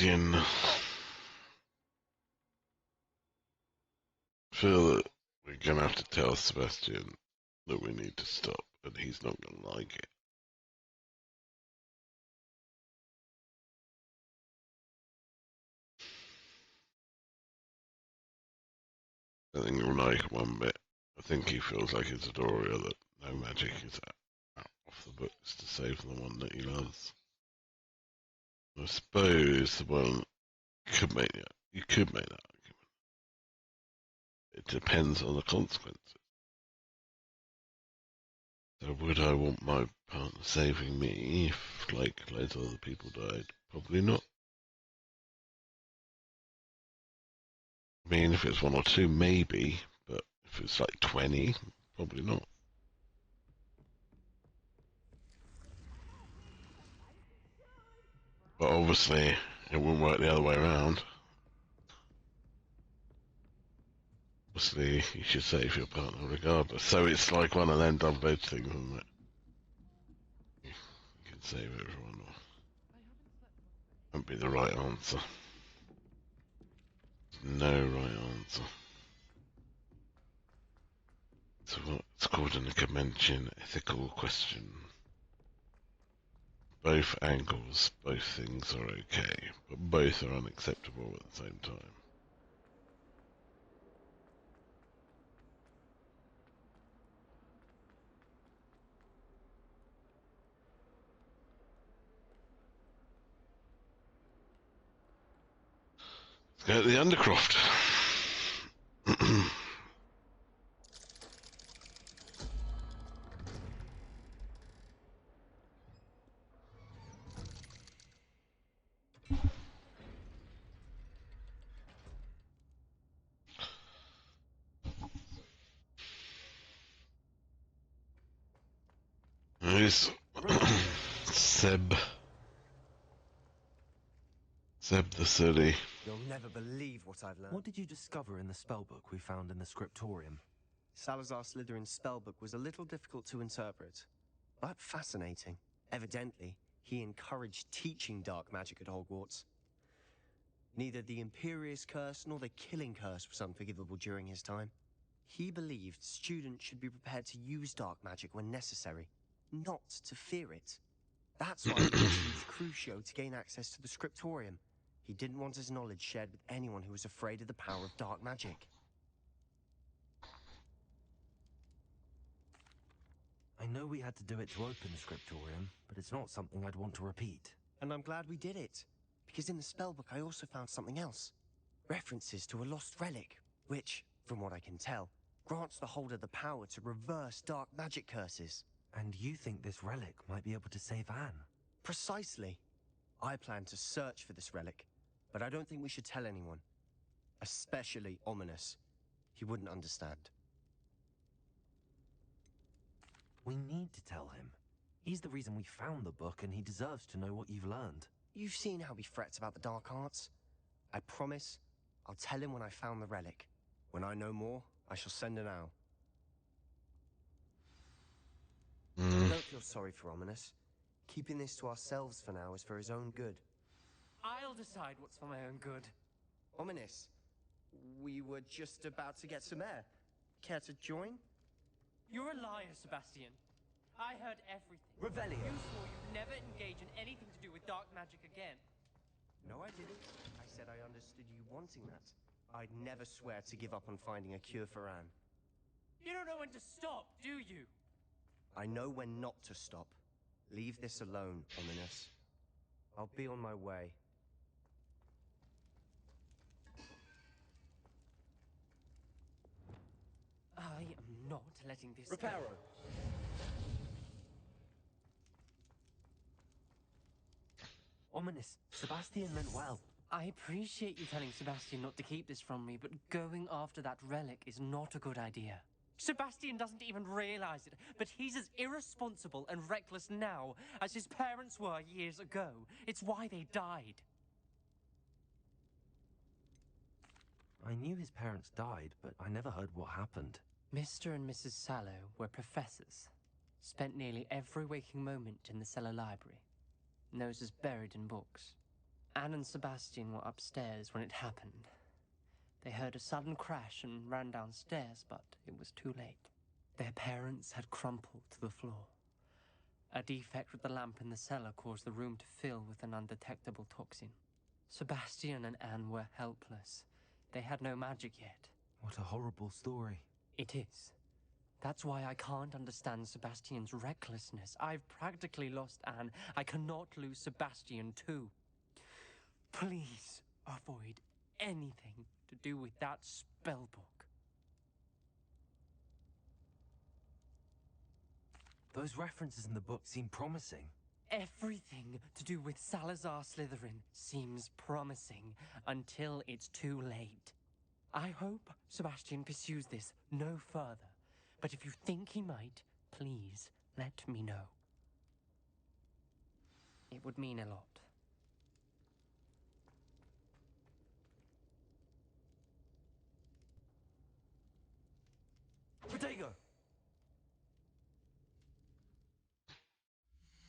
Sebastian. I feel that we're gonna have to tell Sebastian that we need to stop, and he's not gonna like it. I think he'll like it one bit. I think he feels like it's Adoria that no magic is out off the books to save the one that he loves. I suppose, well, you could make that argument. It depends on the consequences. So would I want my partner saving me if, like, loads of other people died? Probably not. I mean, if it's one or two, maybe, but if it's like 20, probably not. But obviously, it wouldn't work the other way around. Obviously, you should save your partner regardless. So it's like one of them double-edged things, isn't it? You can save everyone, or won't be the right answer. No right answer. So it's called in the convention ethical question. Both angles, both things are okay, but both are unacceptable at the same time. Let's go to the Undercroft. Who's Seb? Seb the Silly. You'll never believe what I've learned. What did you discover in the spellbook we found in the scriptorium? Salazar Slytherin's spellbook was a little difficult to interpret, but fascinating. Evidently, he encouraged teaching dark magic at Hogwarts. Neither the Imperious Curse nor the Killing Curse was unforgivable during his time. He believed students should be prepared to use dark magic when necessary, not to fear it. That's why he used Crucio to gain access to the scriptorium. He didn't want his knowledge shared with anyone who was afraid of the power of dark magic. I know we had to do it to open the scriptorium, but it's not something I'd want to repeat. And I'm glad we did it, because in the spellbook I also found something else. References to a lost relic, which, from what I can tell, grants the holder the power to reverse dark magic curses. And you think this relic might be able to save Anne? Precisely. I plan to search for this relic, but I don't think we should tell anyone. Especially Ominis. He wouldn't understand. We need to tell him. He's the reason we found the book, and he deserves to know what you've learned. You've seen how he frets about the dark arts. I promise I'll tell him when I found the relic. When I know more, I shall send an owl. Don't feel sorry for Ominis. Keeping this to ourselves for now is for his own good. I'll decide what's for my own good. Ominis, we were just about to get some air. Care to join? You're a liar, Sebastian. I heard everything. Revelio. You swore you'd never engage in anything to do with dark magic again. No, I didn't. I said I understood you wanting that. I'd never swear to give up on finding a cure for Anne. You don't know when to stop, do you? I know when not to stop. Leave this alone, Ominis. I'll be on my way. I am not letting this Reparo. Ominis, Sebastian meant well. I appreciate you telling Sebastian not to keep this from me, but going after that relic is not a good idea. Sebastian doesn't even realize it, but he's as irresponsible and reckless now as his parents were years ago. It's why they died. I knew his parents died, but I never heard what happened. Mr. and Mrs. Sallow were professors. Spent nearly every waking moment in the cellar library. Noses buried in books. Anne and Sebastian were upstairs when it happened. They heard a sudden crash and ran downstairs, but it was too late. Their parents had crumpled to the floor. A defect with the lamp in the cellar caused the room to fill with an undetectable toxin. Sebastian and Anne were helpless. They had no magic yet. What a horrible story. It is. That's why I can't understand Sebastian's recklessness. I've practically lost Anne. I cannot lose Sebastian too. Please avoid anything to do with that spell book. Those references in the book seem promising. Everything to do with Salazar Slytherin seems promising until it's too late. I hope Sebastian pursues this no further, but if you think he might, please let me know. It would mean a lot.